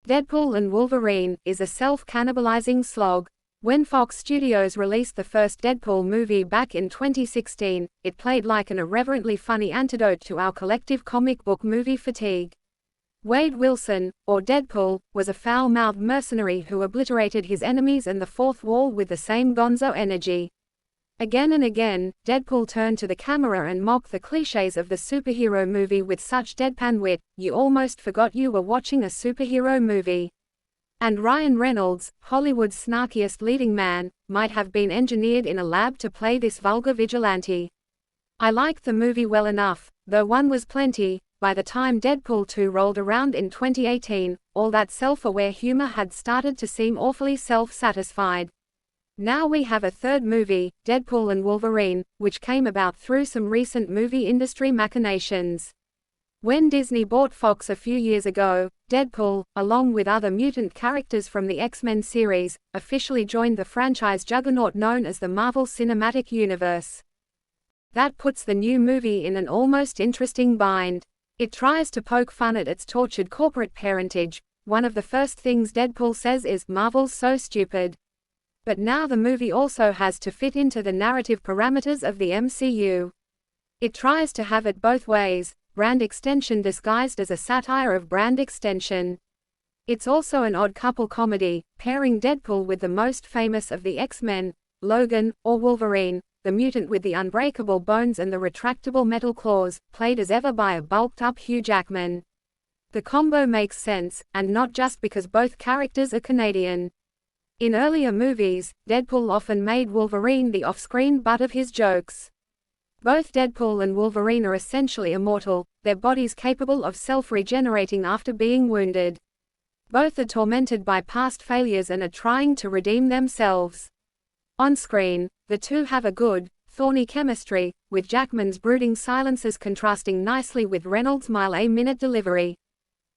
Deadpool and Wolverine is a self-cannibalizing slog. When Fox Studios released the first Deadpool movie back in 2016, it played like an irreverently funny antidote to our collective comic book movie fatigue. Wade Wilson, or Deadpool, was a foul-mouthed mercenary who obliterated his enemies and the fourth wall with the same gonzo energy. Again and again, Deadpool turned to the camera and mocked the cliches of the superhero movie with such deadpan wit, you almost forgot you were watching a superhero movie. And Ryan Reynolds, Hollywood's snarkiest leading man, might have been engineered in a lab to play this vulgar vigilante. I liked the movie well enough, though one was plenty. By the time Deadpool 2 rolled around in 2018, all that self-aware humor had started to seem awfully self-satisfied. Now we have a third movie, Deadpool and Wolverine, which came about through some recent movie industry machinations. When Disney bought Fox a few years ago, Deadpool, along with other mutant characters from the X-Men series, officially joined the franchise juggernaut known as the Marvel Cinematic Universe. That puts the new movie in an almost interesting bind. It tries to poke fun at its tortured corporate parentage. One of the first things Deadpool says is, "Marvel's so stupid." But now the movie also has to fit into the narrative parameters of the MCU. It tries to have it both ways, brand extension disguised as a satire of brand extension. It's also an odd couple comedy, pairing Deadpool with the most famous of the X-Men, Logan, or Wolverine, the mutant with the unbreakable bones and the retractable metal claws, played as ever by a bulked-up Hugh Jackman. The combo makes sense, and not just because both characters are Canadian. In earlier movies, Deadpool often made Wolverine the off-screen butt of his jokes. Both Deadpool and Wolverine are essentially immortal, their bodies capable of self-regenerating after being wounded. Both are tormented by past failures and are trying to redeem themselves. On screen, the two have a good, thorny chemistry, with Jackman's brooding silences contrasting nicely with Reynolds' mile-a-minute delivery.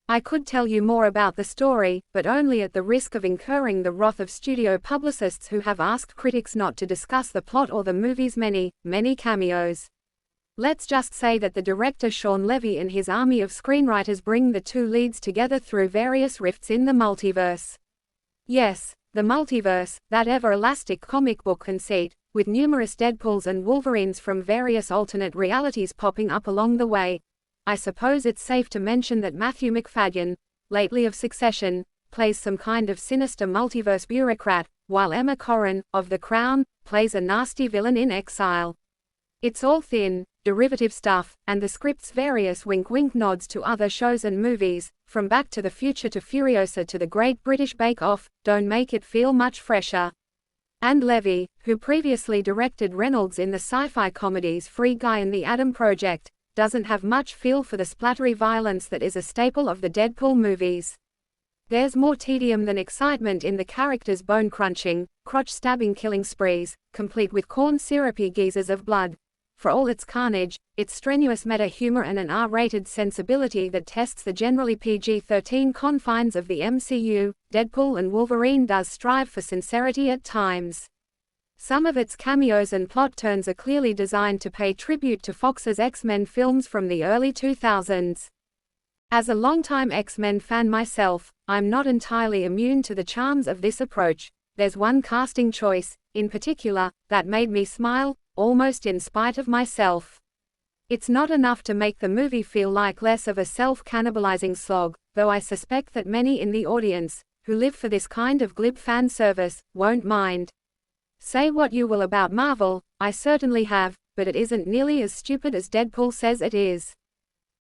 I could tell you more about the story, but only at the risk of incurring the wrath of studio publicists who have asked critics not to discuss the plot or the movie's many cameos. Let's just say that the director Sean Levy and his army of screenwriters bring the two leads together through various rifts in the multiverse. Yes, the multiverse, that ever-elastic comic book conceit, with numerous Deadpools and Wolverines from various alternate realities popping up along the way. I suppose it's safe to mention that Matthew Macfadyen, lately of Succession, plays some kind of sinister multiverse bureaucrat, while Emma Corrin, of The Crown, plays a nasty villain in exile. It's all thin, derivative stuff, and the script's various wink-wink nods to other shows and movies, from Back to the Future to Furiosa to The Great British Bake Off, don't make it feel much fresher. And Levy, who previously directed Reynolds in the sci-fi comedies Free Guy and The Adam Project, doesn't have much feel for the splattery violence that is a staple of the Deadpool movies. There's more tedium than excitement in the characters' bone-crunching, crotch-stabbing killing sprees, complete with corn-syrupy geysers of blood. For all its carnage, its strenuous meta-humor and an R-rated sensibility that tests the generally PG-13 confines of the MCU, Deadpool and Wolverine does strive for sincerity at times. Some of its cameos and plot turns are clearly designed to pay tribute to Fox's X-Men films from the early 2000s. As a longtime X-Men fan myself, I'm not entirely immune to the charms of this approach. There's one casting choice, in particular, that made me smile, almost in spite of myself. It's not enough to make the movie feel like less of a self-cannibalizing slog, though I suspect that many in the audience, who live for this kind of glib fan service, won't mind. Say what you will about Marvel, I certainly have, but it isn't nearly as stupid as Deadpool says it is.